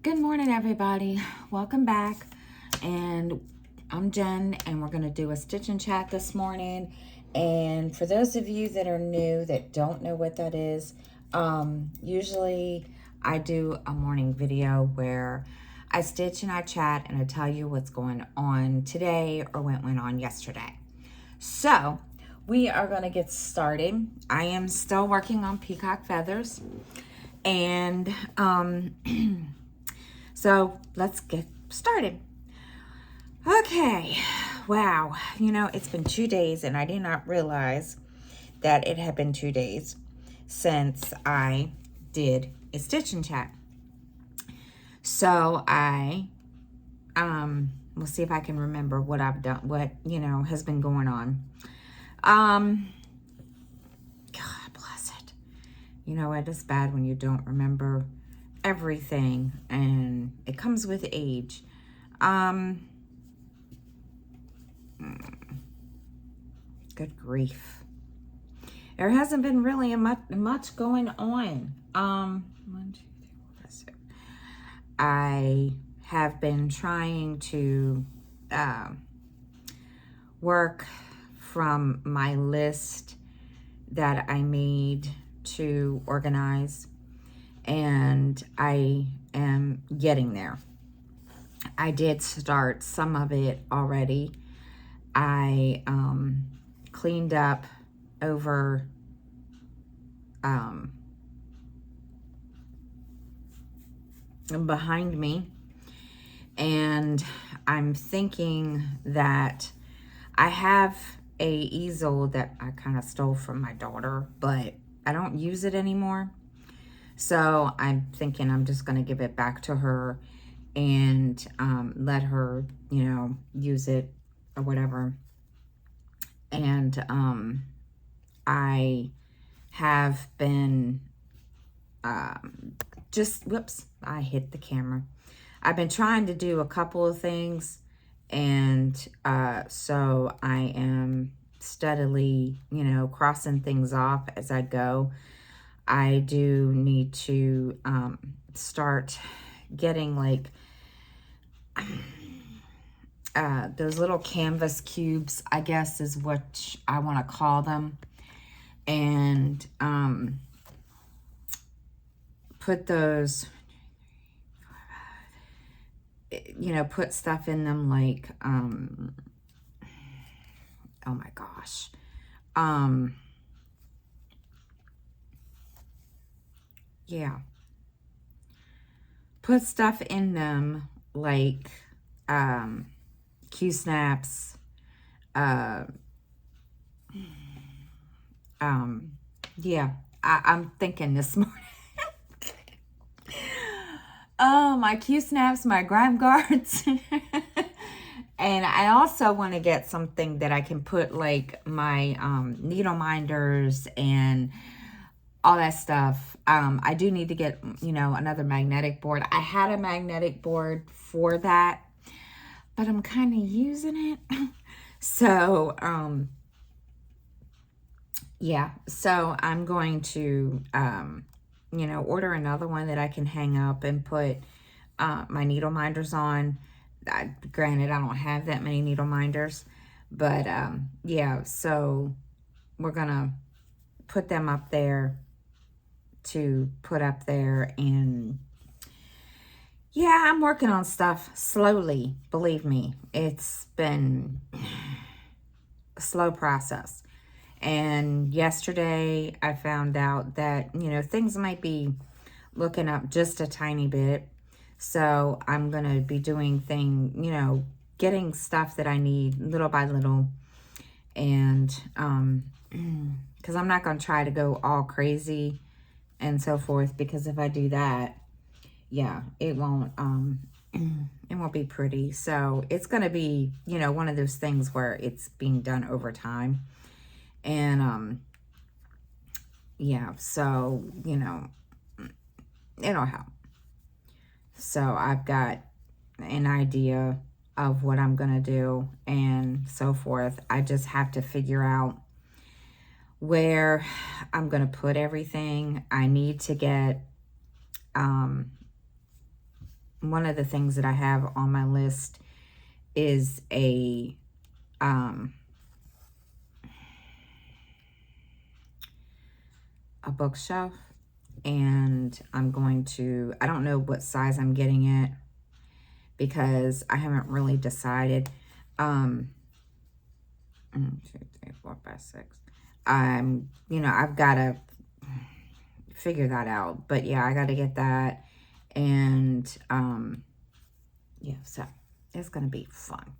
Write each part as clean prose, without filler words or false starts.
Good morning, everybody. Welcome back. And I'm Jen, and we're going to do a stitch and chat this morning. And for those of you that are new that don't know what that is, usually I do a morning video where I stitch and I chat and I tell you what's going on today or what went on yesterday. So we are going to get started. I am still working on peacock feathers, and so let's get started. Okay, wow, it's been 2 days and I did not realize that it had been 2 days since I did a stitch and chat. So we'll see if I can remember what I've done, what, has been going on. God bless it. It is bad when you don't remember everything, and it comes with age. Good grief. There hasn't been really much going on. 1, 2, 3, 4, 5, 6. I have been trying to work from my list that I made to organize, and I am getting there. I did start some of it already. I cleaned up over behind me, and I'm thinking that I have a easel that I kind of stole from my daughter, but I don't use it anymore. So I'm thinking I'm just going to give it back to her and let her, use it or whatever. And I have been whoops, I hit the camera. I've been trying to do a couple of things, and so I am steadily, crossing things off as I go. I do need to start getting like those little canvas cubes, I guess is what I want to call them, and put those, put stuff in them like, oh my gosh, yeah, put stuff in them like Q-snaps, yeah, I'm thinking this morning. Oh, my Q-snaps, my grime guards. And I also want to get something that I can put like my needle minders and all that stuff. I do need to get, another magnetic board. I had a magnetic board for that, but I'm kind of using it. So, yeah. So I'm going to, order another one that I can hang up and put my needle minders on. Granted, I don't have that many needle minders, but yeah, so we're gonna put them up there to put up there. And yeah, I'm working on stuff slowly, believe me. It's been a slow process. And yesterday I found out that, things might be looking up just a tiny bit. So I'm going to be doing getting stuff that I need little by little. And because I'm not going to try to go all crazy and so forth, because if I do that, yeah, it won't be pretty. So it's going to be, one of those things where it's being done over time. And yeah, so, it'll help. So I've got an idea of what I'm going to do and so forth. I just have to figure out where I'm going to put everything. I need to get one of the things that I have on my list is a bookshelf, and I'm going to, I don't know what size I'm getting it because I haven't really decided. 1, 2, 3, 4, 5, 6. You know, I've got to figure that out, but yeah, I got to get that. And yeah, so it's gonna be fun.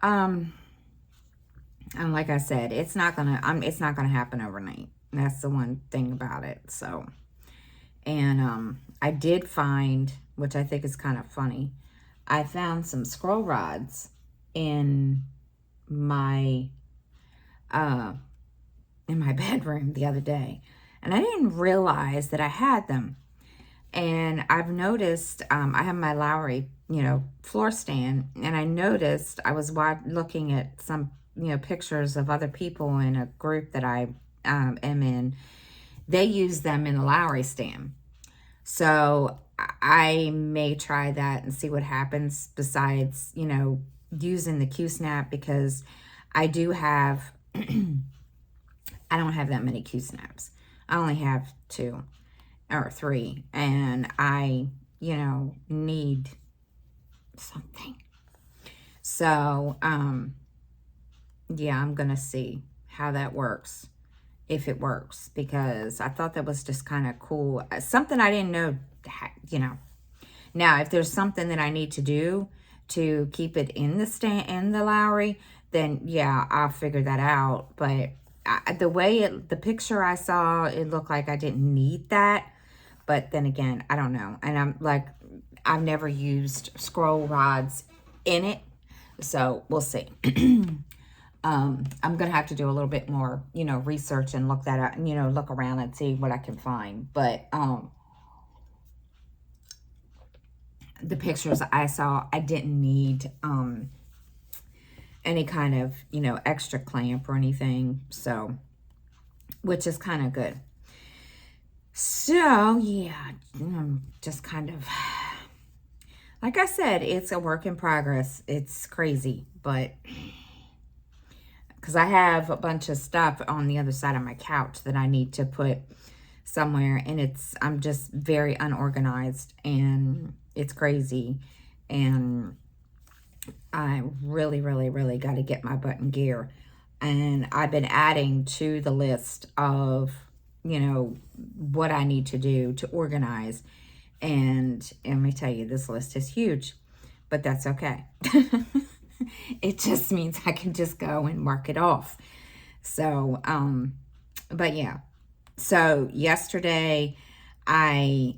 And like I said, it's not gonna happen overnight. That's the one thing about it. So, and I did find, which I think is kind of funny, I found some scroll rods in my bedroom the other day, and I didn't realize that I had them. And I've noticed, I have my Lowry, you know, floor stand, and I noticed, I was looking at some, you know, pictures of other people in a group that I am in. They use them in the Lowry stand. So I may try that and see what happens besides, you know, using the Q-snap, because I do have, I don't have that many Q-snaps. I only have 2 or 3, and I, you know, need something. So, yeah, I'm gonna see how that works, if it works, because I thought that was just kind of cool. Something I didn't know, you know. Now, if there's something that I need to do to keep it in the stand, in the Lowry, then yeah, I'll figure that out. But the way the picture I saw, it looked like I didn't need that. But then again, I don't know. And I'm like, I've never used scroll rods in it. So we'll see. I'm going to have to do a little bit more, you know, research and look that up, and, you know, look around and see what I can find. But the pictures I saw, I didn't need any kind of, you know, extra clamp or anything. So, which is kind of good. So, yeah, just kind of, like I said, it's a work in progress. It's crazy, but because I have a bunch of stuff on the other side of my couch that I need to put somewhere, and I'm just very unorganized, and it's crazy, and I really, really, really got to get my butt in gear. And I've been adding to the list of, you know, what I need to do to organize. And let me tell you, this list is huge, but that's okay. It just means I can just go and mark it off. So, but yeah. So yesterday, I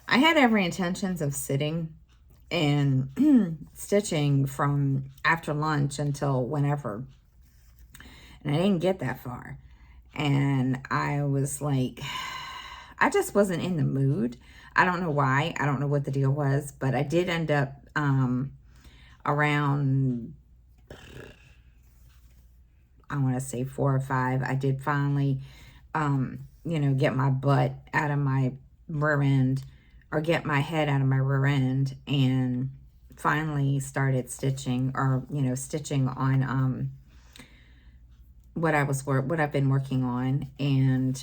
had every intentions of sitting and stitching from after lunch until whenever. And I didn't get that far. And I was like, I just wasn't in the mood. I don't know why. I don't know what the deal was, but I did end up around, I want to say 4 or 5. I did finally, you know, get my butt out of my rear end, or get my head out of my rear end, and finally started stitching, or, you know, stitching on what I've been working on. And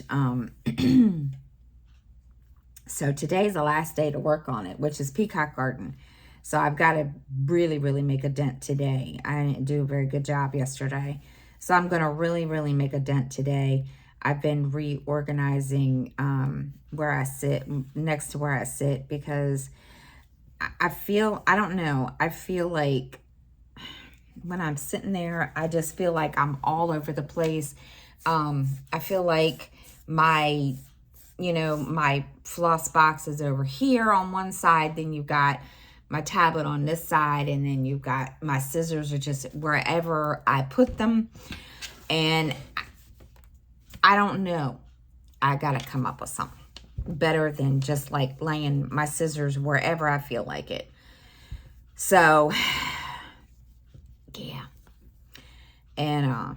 so today's the last day to work on it, which is Peacock Garden. So I've got to really, really make a dent today. I didn't do a very good job yesterday. So I'm going to really, really make a dent today. I've been reorganizing where I sit, next to where I sit, because I feel, I don't know, I feel like when I'm sitting there, I just feel like I'm all over the place. I feel like my, you know, my floss box is over here on one side, then you've got my tablet on this side, and then you've got my scissors are just wherever I put them. And I don't know. I got to come up with something better than just like laying my scissors wherever I feel like it. So, yeah. And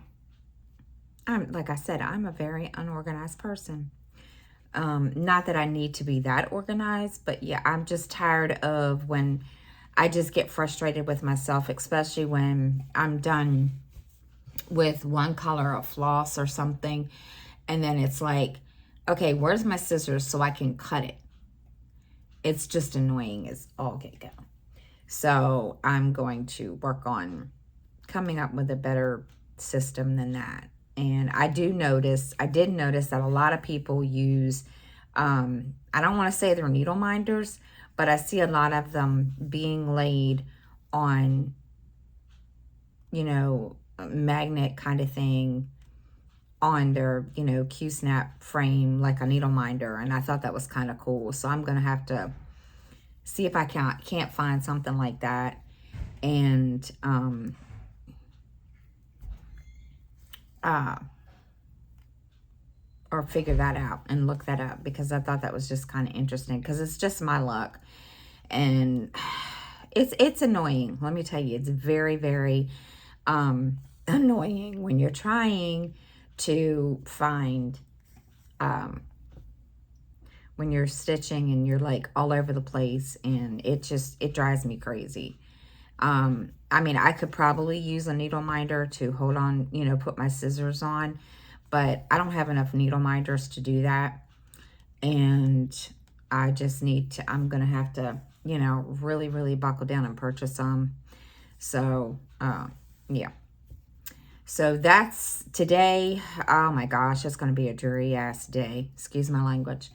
I'm, like I said, I'm a very unorganized person. Not that I need to be that organized, but yeah, I'm just tired of when I just get frustrated with myself, especially when I'm done with one color of floss or something. And then it's like, okay, where's my scissors so I can cut it? It's just annoying as all get go. So I'm going to work on coming up with a better system than that. And I did notice that a lot of people use, I don't want to say they're needle minders, but I see a lot of them being laid on, you know, a magnet kind of thing on their, you know, Q-snap frame like a needle minder. And I thought that was kind of cool. So I'm going to have to see if I can't find something like that. And, or figure that out and look that up, because I thought that was just kind of interesting, because it's just my luck. And it's annoying. Let me tell you, it's very, very annoying when you're trying to find, when you're stitching and you're like all over the place, and it drives me crazy. I mean, I could probably use a needle minder to hold on, you know, put my scissors on, but I don't have enough needle minders to do that. And I just need to, I'm going to have to, you know, really, really buckle down and purchase some. So, yeah. So that's today. Oh my gosh, it's going to be a dreary ass day. Excuse my language.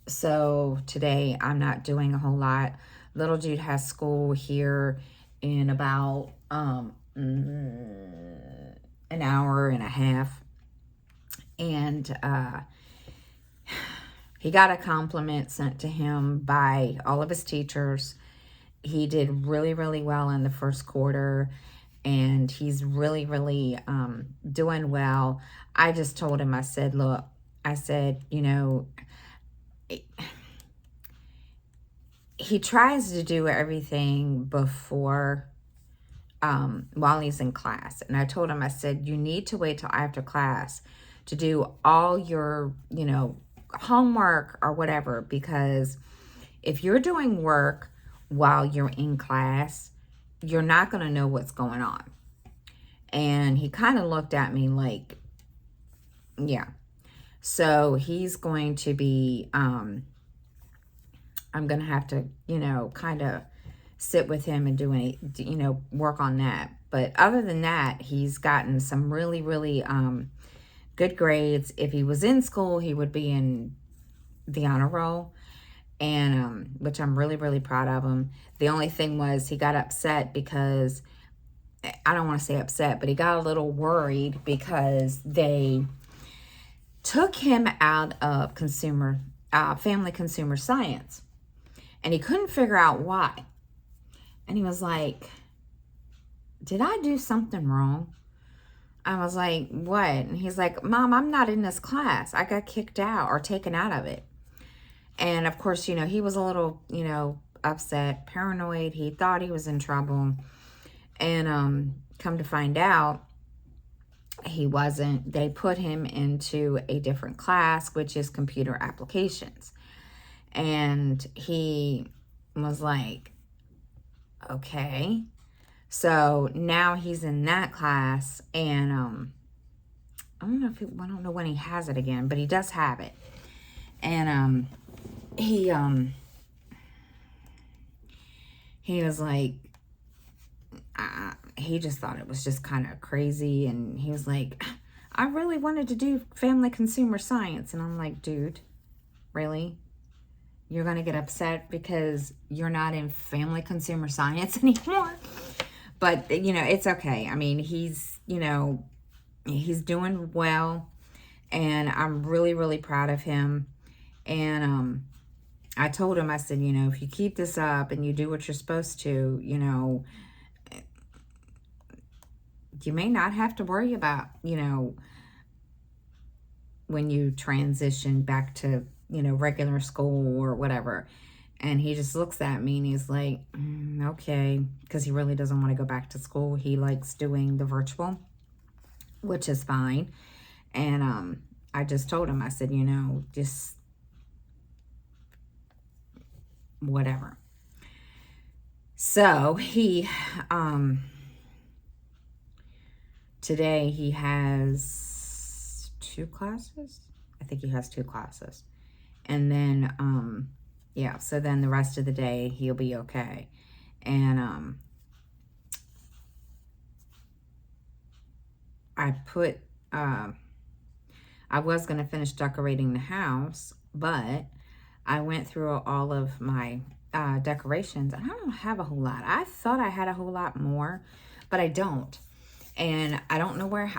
So today I'm not doing a whole lot. Little Jude has school here in about an hour and a half. And he got a compliment sent to him by all of his teachers. He did really, really well in the first quarter, and he's really, really doing well. I just told him, I said, look, I said, you know, he tries to do everything before, while he's in class. And I told him, I said, you need to wait till after class to do all your, you know, homework or whatever, because if you're doing work while you're in class, you're not going to know what's going on. And he kind of looked at me like, yeah. So he's going to be, I'm going to have to, you know, kind of sit with him and do any, you know, work on that. But other than that, he's gotten some really, really good grades. If he was in school, he would be in the honor roll, and which I'm really, really proud of him. The only thing was he got upset because, I don't want to say upset, but he got a little worried because they took him out of family consumer science, and he couldn't figure out why. And he was like, did I do something wrong? I was like, what? And he's like, Mom, I'm not in this class. I got kicked out or taken out of it. And of course, you know, he was a little, you know, upset, paranoid. He thought he was in trouble. And come to find out, he wasn't. They put him into a different class, which is computer applications. And he was like, okay. So now he's in that class, and I don't know when he has it again, but he does have it. And he was like, he just thought it was just kind of crazy, and he was like, I really wanted to do family consumer science. And I'm like, dude, really? You're going to get upset because you're not in family consumer science anymore? But, you know, it's okay. I mean, he's, you know, he's doing well, and I'm really, really proud of him. And I told him, I said, you know, if you keep this up and you do what you're supposed to, you know, you may not have to worry about, you know, when you transition back to, you know, regular school or whatever. And he just looks at me and he's like, okay, because he really doesn't want to go back to school. He likes doing the virtual, which is fine. And I just told him, I said, you know, just whatever. So he, today he has 2 classes. I think he has 2 classes. And then, yeah, so then the rest of the day he'll be okay. And, I put, I was going to finish decorating the house, but I went through all of my decorations, and I don't have a whole lot. I thought I had a whole lot more, but I don't. And I don't know where,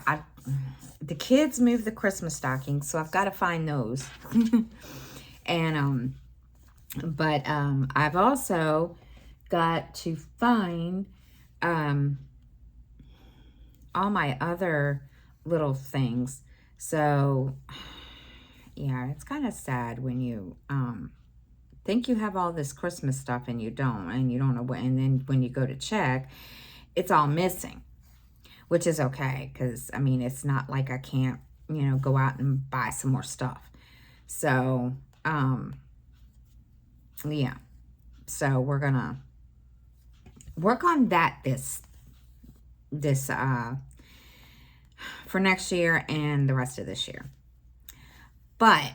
the kids moved the Christmas stockings, so I've got to find those. And, but I've also got to find all my other little things. So yeah, it's kind of sad when you think you have all this Christmas stuff and you don't know what, and then when you go to check, it's all missing, which is okay, because I mean, it's not like I can't, you know, go out and buy some more stuff. So yeah, so we're gonna work on that this for next year and the rest of this year. But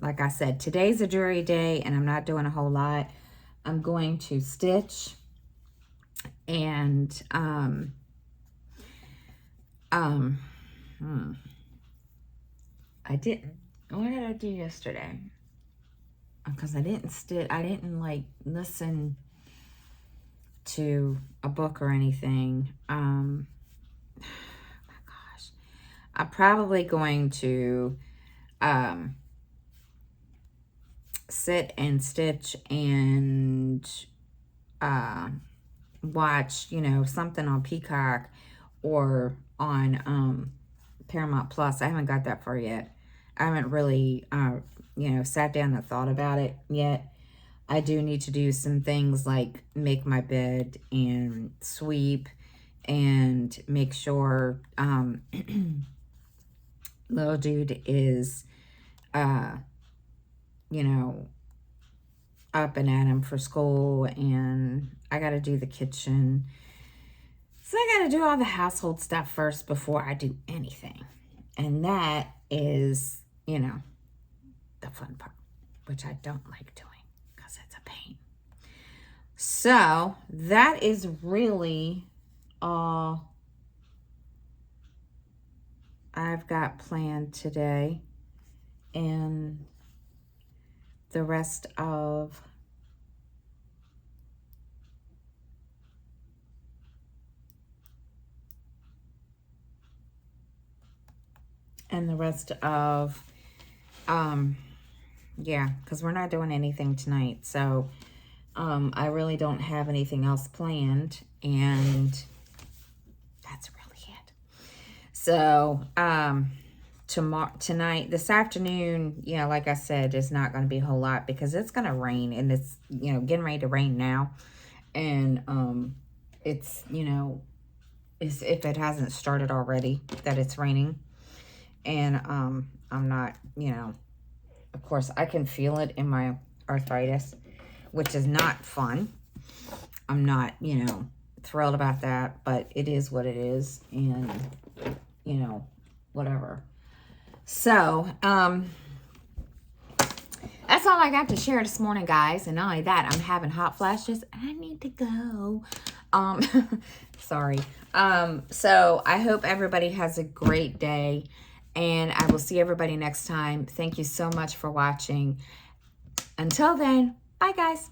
like I said, today's a jury day and I'm not doing a whole lot. I'm going to stitch, and I didn't, what did I do yesterday? Because I didn't like listen to a book or anything. Oh my gosh. I'm probably going to sit and stitch and watch, you know, something on Peacock or on Paramount Plus. I haven't got that far yet. I haven't really you know, sat down and thought about it yet. I do need to do some things like make my bed and sweep and make sure little dude is you know, up and at him for school, and I got to do the kitchen. So I got to do all the household stuff first before I do anything. And that is, you know, the fun part, which I don't like doing because it's a pain. So that is really all I've got planned today. And the rest of yeah, because we're not doing anything tonight. So I really don't have anything else planned, and that's really it. So tonight, this afternoon, yeah, like I said, it's not going to be a whole lot because it's going to rain, and it's, you know, getting ready to rain now. And it's, you know, if it hasn't started already, that it's raining. And I'm not, you know, of course I can feel it in my arthritis, which is not fun. I'm not, you know, thrilled about that, but it is what it is. And, you know, whatever. So, that's all I got to share this morning, guys. And not only that, I'm having hot flashes and I need to go. Sorry. So I hope everybody has a great day, and I will see everybody next time. Thank you so much for watching. Until then, bye, guys.